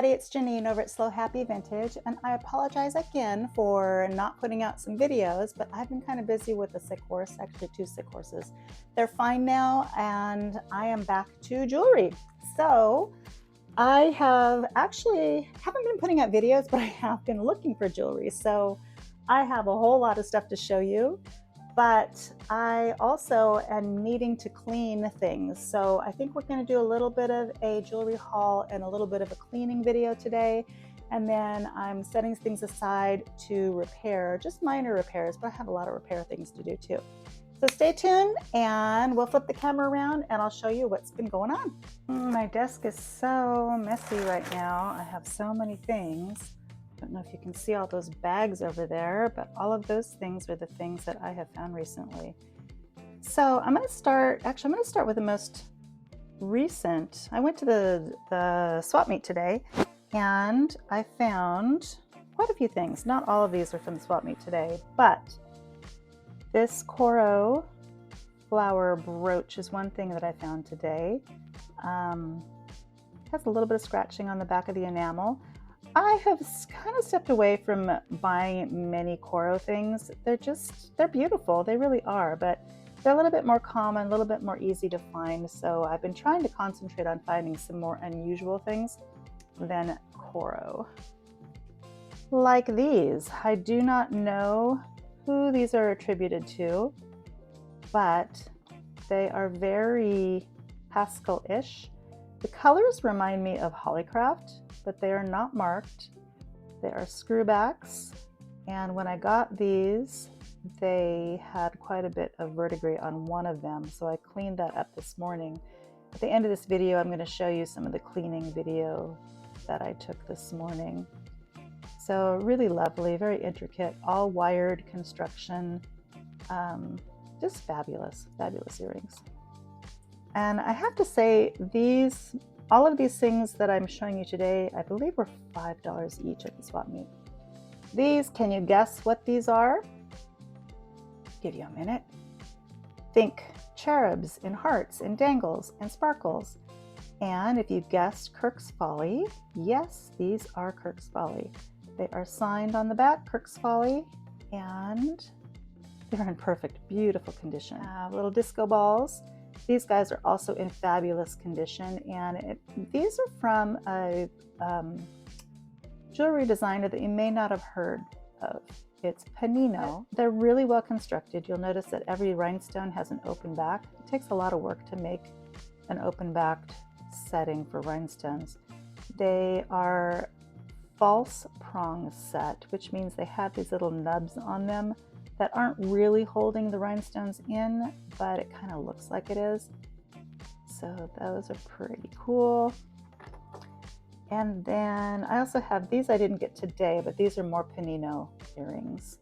everybody, it's Janine over at Slow Happy Vintage, and I apologize again for not putting out some videos, but I've been kind of busy with a sick horse, actually 2 sick horses. They're fine now, and I am back to jewelry. So I haven't been putting out videos, but I have been looking for jewelry. So I have a whole lot of stuff to show you. But I also am needing to clean things. So I think we're going to do a little bit of a jewelry haul and a little bit of a cleaning video today. And then I'm setting things aside to repair, just minor repairs, but I have a lot of repair things to do too. So stay tuned and we'll flip the camera around and I'll show you what's been going on. My desk is so messy right now. I have so many things. I don't know if you can see all those bags over there, but all of those things are the things that I have found recently. So I'm going to start with the most recent. I went to the swap meet today and I found quite a few things. Not all of these are from the swap meet today, but this coral flower brooch is one thing that I found today. It has a little bit of scratching on the back of the enamel. I have kind of stepped away from buying many Coro things. They're beautiful, they really are, but they're a little bit more common, a little bit more easy to find. So I've been trying to concentrate on finding some more unusual things than Coro. Like these. I do not know who these are attributed to, but they are very pastel-ish. The colors remind me of Hollycraft, but they are not marked. They are screwbacks, and when I got these, they had quite a bit of verdigris on one of them, so I cleaned that up this morning. At the end of this video, I'm going to show you some of the cleaning video that I took this morning. So really lovely, very intricate, all wired construction, just fabulous, fabulous earrings. And I have to say, all of these things that I'm showing you today, I believe were $5 each at the swap meet. These, can you guess what these are? Give you a minute. Think cherubs and hearts and dangles and sparkles. And if you guessed Kirk's Folly, yes, these are Kirk's Folly. They are signed on the back, Kirk's Folly, and they're in perfect, beautiful condition. Little disco balls. These guys are also in fabulous condition, and these are from a jewelry designer that you may not have heard of. It's Panino. They're really well constructed. You'll notice that every rhinestone has an open back. It takes a lot of work to make an open-backed setting for rhinestones. They are false prong set, which means they have these little nubs on them that aren't really holding the rhinestones in, but it kind of looks like it is. So those are pretty cool. And then I also have these I didn't get today, but these are more Panino earrings.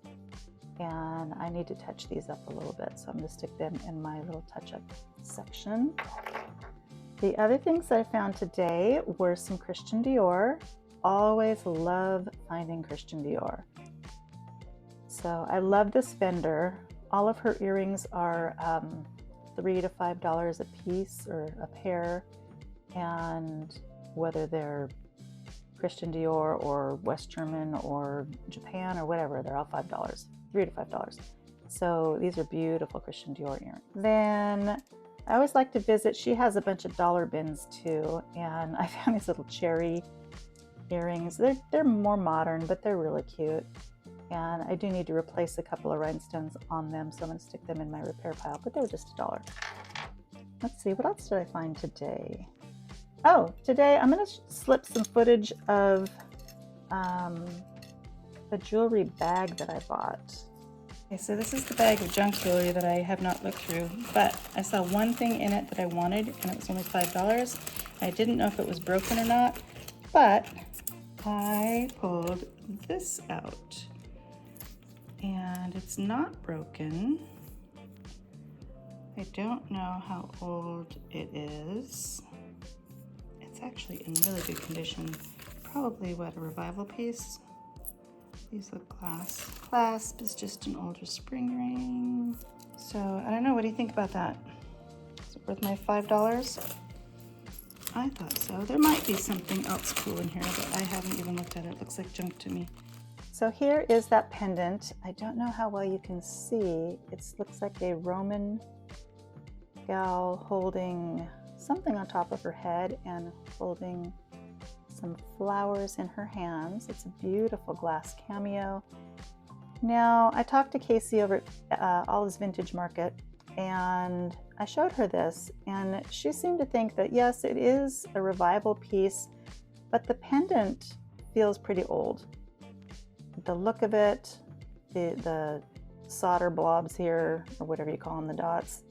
And I need to touch these up a little bit, so I'm going to stick them in my little touch-up section. The other things that I found today were some Christian Dior. Always love finding Christian Dior. So I love this vendor. All of her earrings are $3 to $5 a piece or a pair, and whether they're Christian Dior or West German or Japan or whatever, they're all $5, $3 to $5. So these are beautiful Christian Dior earrings. Then I always like to visit, she has a bunch of dollar bins too, and I found these little cherry earrings. They're more modern, but they're really cute. And I do need to replace a couple of rhinestones on them, so I'm going to stick them in my repair pile, but they were just $1. Let's see, what else did I find today? Oh, today I'm going to slip some footage of a jewelry bag that I bought. Okay, so this is the bag of junk jewelry that I have not looked through, but I saw one thing in it that I wanted, and it was only $5. I didn't know if it was broken or not, but I pulled this out. And it's not broken. I don't know how old it is. It's actually in really good condition. Probably, what, a revival piece? These look glass. Clasp is just an older spring ring. So, I don't know, what do you think about that? Is it worth my $5? I thought so. There might be something else cool in here, but I haven't even looked at it. It looks like junk to me. So here is that pendant. I don't know how well you can see. It looks like a Roman gal holding something on top of her head and holding some flowers in her hands. It's a beautiful glass cameo. Now, I talked to Casey over at Olive's Vintage Market, and I showed her this, and she seemed to think that yes, it is a revival piece, but the pendant feels pretty old. The look of it, the solder blobs here, or whatever you call them, the dots,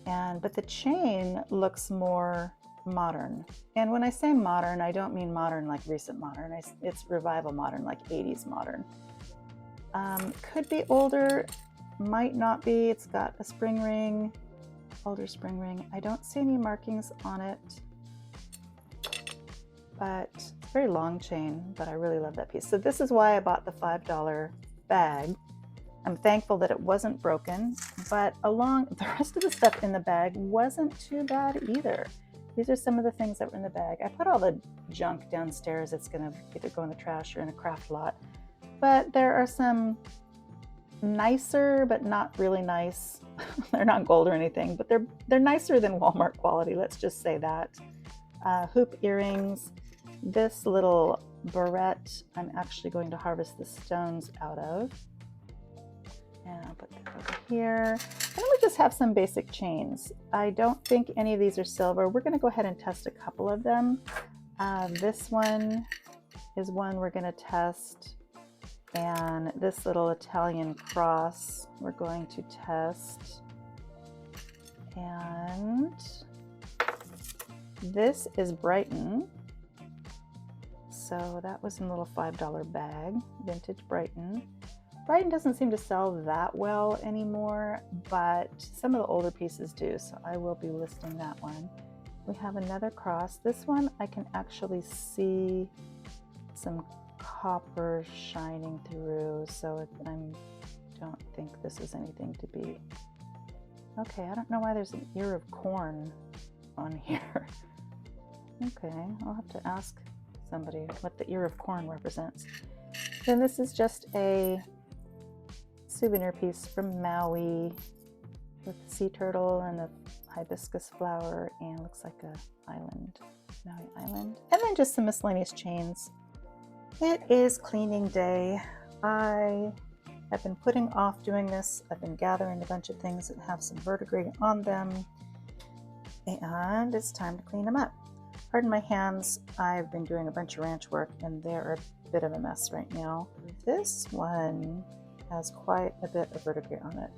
but the chain looks more modern. And when I say modern, I don't mean modern like recent modern. It's revival modern, like 80s modern. Could be older, might not be. It's got a spring ring, older spring ring. I don't see any markings on it, but it's a very long chain, but I really love that piece. So this is why I bought the $5 bag. I'm thankful that it wasn't broken, but the rest of the stuff in the bag wasn't too bad either. These are some of the things that were in the bag. I put all the junk downstairs. It's gonna either go in the trash or in a craft lot. But there are some nicer, but not really nice. They're not gold or anything, but they're nicer than Walmart quality. Let's just say that. Hoop earrings. This little barrette, I'm actually going to harvest the stones out of. And I'll put that over here. And then we just have some basic chains. I don't think any of these are silver. We're going to go ahead and test a couple of them. This one is one we're going to test. And this little Italian cross we're going to test. And this is Brighton. So that was in a little $5 bag, vintage Brighton. Brighton doesn't seem to sell that well anymore, but some of the older pieces do, so I will be listing that one. We have another cross. This one I can actually see some copper shining through, so I don't think this is anything to be. Okay, I don't know why there's an ear of corn on here. Okay, I'll have to ask somebody what the ear of corn represents. Then this is just a souvenir piece from Maui with a sea turtle and a hibiscus flower, and looks like a island, Maui Island. And then just some miscellaneous chains. It is cleaning day. I have been putting off doing this. I've been gathering a bunch of things that have some verdigris on them, and it's time to clean them up. Pardon my hands, I've been doing a bunch of ranch work and they're a bit of a mess right now. This one has quite a bit of verdigris on it.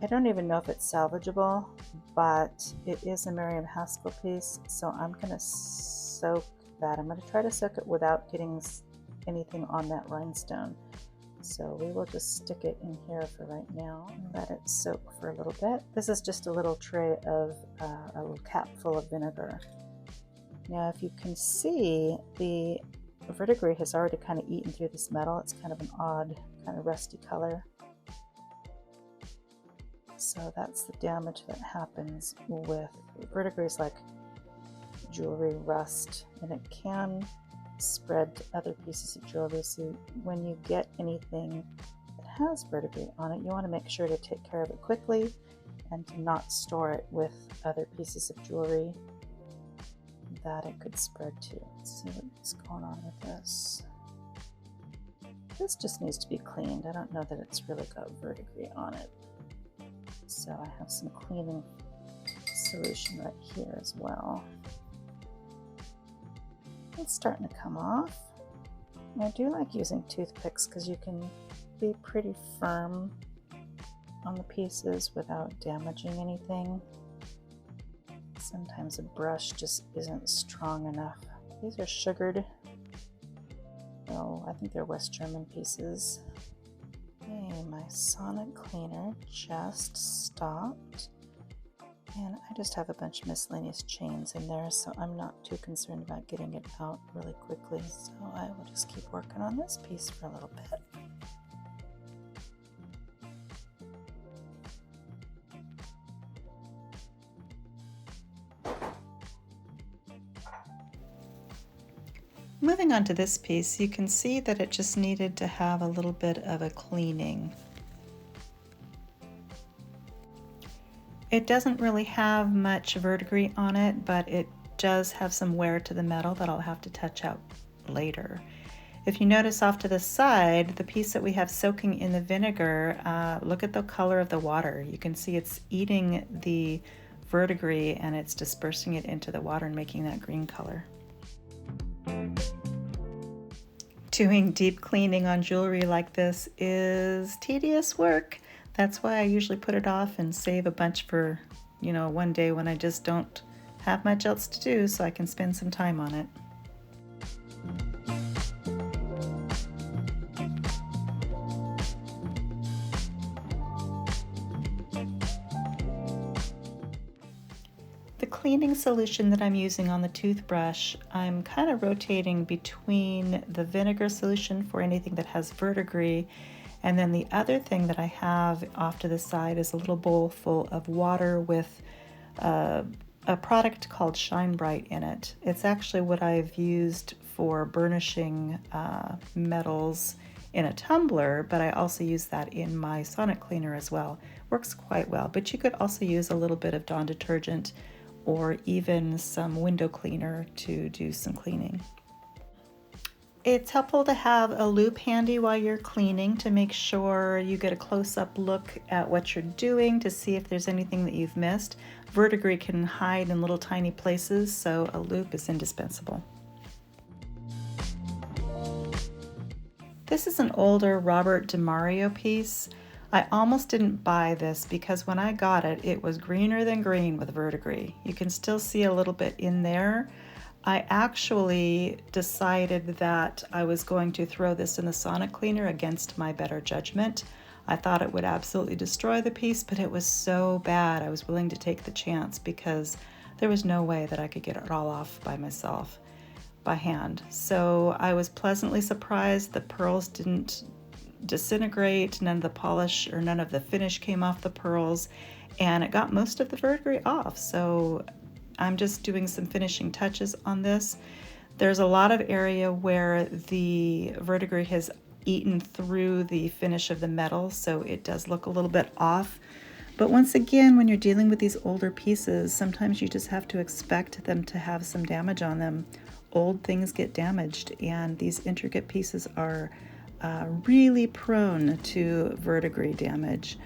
I don't even know if it's salvageable, but it is a Miriam Haskell piece, so I'm going to soak that. I'm going to try to soak it without getting anything on that rhinestone. So we will just stick it in here for right now and let it soak for a little bit. This is just a little tray of a little cap full of vinegar. Now if you can see, the verdigris has already kind of eaten through this metal. It's kind of an odd, kind of rusty color. So that's the damage that happens with verdigris, like jewelry rust, and it can spread to other pieces of jewelry. So when you get anything that has verdigris on it, you want to make sure to take care of it quickly and to not store it with other pieces of jewelry that it could spread to. Let's see what's going on with this. This just needs to be cleaned. I don't know that it's really got verdigris on it. So I have some cleaning solution right here as well. It's starting to come off. And I do like using toothpicks because you can be pretty firm on the pieces without damaging anything. Sometimes a brush just isn't strong enough. These are sugared. Oh, I think they're West German pieces. Okay, my sonic cleaner just stopped. And I just have a bunch of miscellaneous chains in there, so I'm not too concerned about getting it out really quickly. So I will just keep working on this piece for a little bit. Moving on to this piece, you can see that it just needed to have a little bit of a cleaning. It doesn't really have much verdigris on it, but it does have some wear to the metal that I'll have to touch out later. If you notice off to the side, the piece that we have soaking in the vinegar, look at the color of the water. You can see it's eating the verdigris and it's dispersing it into the water and making that green color. Doing deep cleaning on jewelry like this is tedious work. That's why I usually put it off and save a bunch for, one day when I just don't have much else to do, so I can spend some time on it. The cleaning solution that I'm using on the toothbrush, I'm kind of rotating between the vinegar solution for anything that has verdigris, and then the other thing that I have off to the side is a little bowl full of water with a product called Shine Bright in it. It's actually what I've used for burnishing metals in a tumbler, but I also use that in my sonic cleaner as well. Works quite well, but you could also use a little bit of Dawn detergent or even some window cleaner to do some cleaning. It's helpful to have a loupe handy while you're cleaning to make sure you get a close-up look at what you're doing to see if there's anything that you've missed. Verdigris can hide in little tiny places, so a loupe is indispensable. This is an older Robert DeMario piece. I almost didn't buy this because when I got it, it was greener than green with verdigris. You can still see a little bit in there. I actually decided that I was going to throw this in the sonic cleaner against my better judgment. I thought it would absolutely destroy the piece, but it was so bad I was willing to take the chance because there was no way that I could get it all off by myself, by hand. So I was pleasantly surprised the pearls didn't disintegrate, none of the polish or none of the finish came off the pearls, and it got most of the verdigris off. So I'm just doing some finishing touches on this. There's a lot of area where the verdigris has eaten through the finish of the metal, so it does look a little bit off. But once again, when you're dealing with these older pieces, sometimes you just have to expect them to have some damage on them. Old things get damaged, and these intricate pieces are really prone to verdigris damage.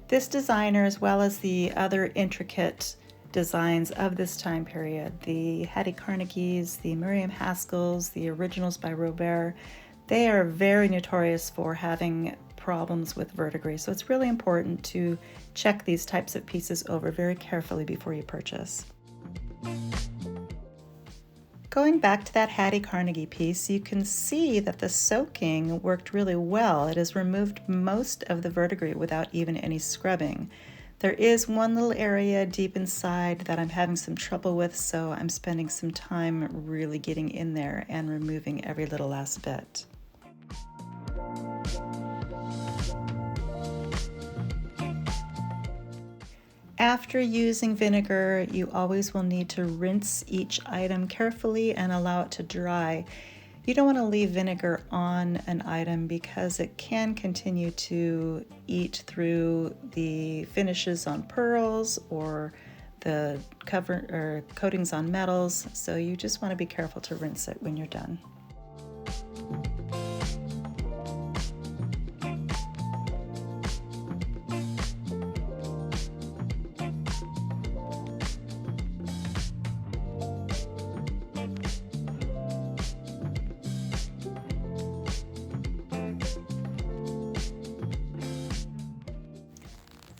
This designer, as well as the other intricate designs of this time period, the Hattie Carnegies, the Miriam Haskells, the originals by Robert, they are very notorious for having problems with verdigris. So it's really important to check these types of pieces over very carefully before you purchase. Going back to that Hattie Carnegie piece, you can see that the soaking worked really well. It has removed most of the verdigris without even any scrubbing. There is one little area deep inside that I'm having some trouble with, so I'm spending some time really getting in there and removing every little last bit. After using vinegar, you always will need to rinse each item carefully and allow it to dry. You don't want to leave vinegar on an item because it can continue to eat through the finishes on pearls or the cover or coatings on metals, so you just want to be careful to rinse it when you're done.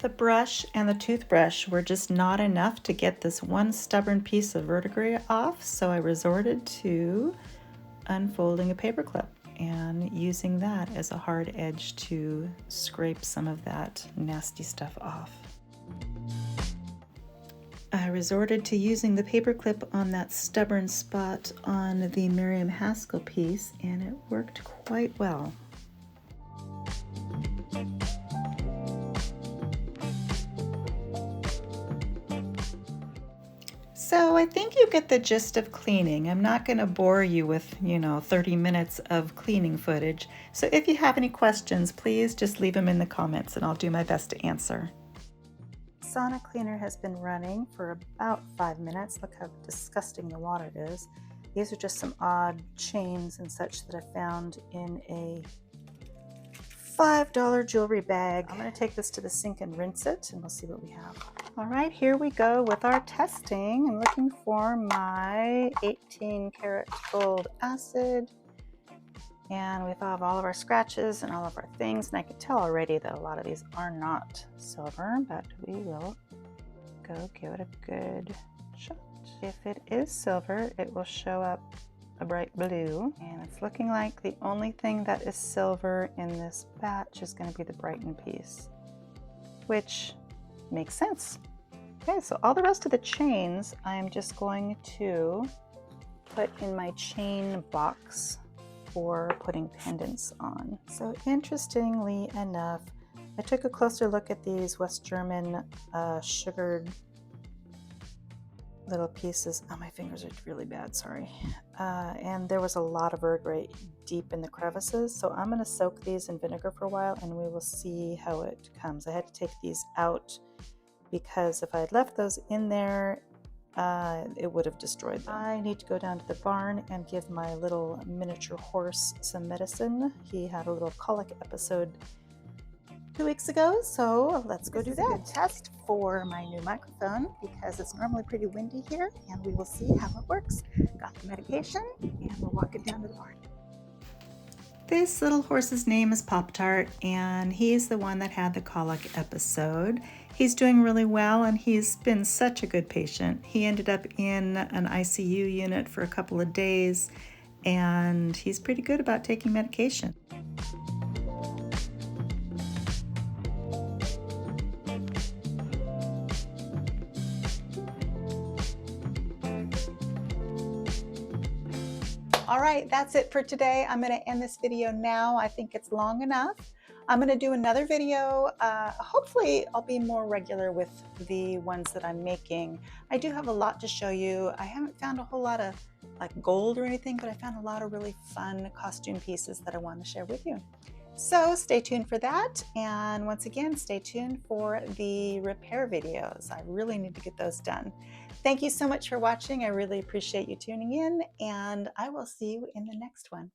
The brush and the toothbrush were just not enough to get this one stubborn piece of verdigris off, so I resorted to unfolding a paper clip and using that as a hard edge to scrape some of that nasty stuff off. I resorted to using the paper clip on that stubborn spot on the Miriam Haskell piece, and it worked quite well. So I think you get the gist of cleaning. I'm not going to bore you with, 30 minutes of cleaning footage. So if you have any questions, please just leave them in the comments and I'll do my best to answer. Sauna cleaner has been running for about 5 minutes. Look how disgusting the water is. These are just some odd chains and such that I found in a $5 jewelry bag. I'm going to take this to the sink and rinse it, and we'll see what we have. All right, here we go with our testing. I'm looking for my 18 karat gold acid. And we have all of our scratches and all of our things. And I could tell already that a lot of these are not silver, but we will go give it a good shot. If it is silver, it will show up a bright blue. And it's looking like the only thing that is silver in this batch is going to be the Brighton piece, which makes sense. Okay, so all the rest of the chains, I'm just going to put in my chain box for putting pendants on. So interestingly enough, I took a closer look at these West German sugared little pieces. Oh, my fingers are really bad, sorry. And there was a lot of vertebrae deep in the crevices, so I'm going to soak these in vinegar for a while and we will see how it comes. I had to take these out because if I had left those in there, it would have destroyed them. I need to go down to the barn and give my little miniature horse some medicine. He had a little colic episode 2 weeks ago, so let's go do that. This is a good test for my new microphone because it's normally pretty windy here, and we will see how it works. Got the medication, and we're walking down to the barn. This little horse's name is Pop-Tart, and he's the one that had the colic episode. He's doing really well, and he's been such a good patient. He ended up in an ICU unit for a couple of days, and he's pretty good about taking medication. All right, that's it for today. I'm going to end this video now. I think it's long enough. I'm going to do another video. Hopefully I'll be more regular with the ones that I'm making. I do have a lot to show you. I haven't found a whole lot of like gold or anything, but I found a lot of really fun costume pieces that I want to share with you. So stay tuned for that. And once again, stay tuned for the repair videos. I really need to get those done. Thank you so much for watching. I really appreciate you tuning in, and I will see you in the next one.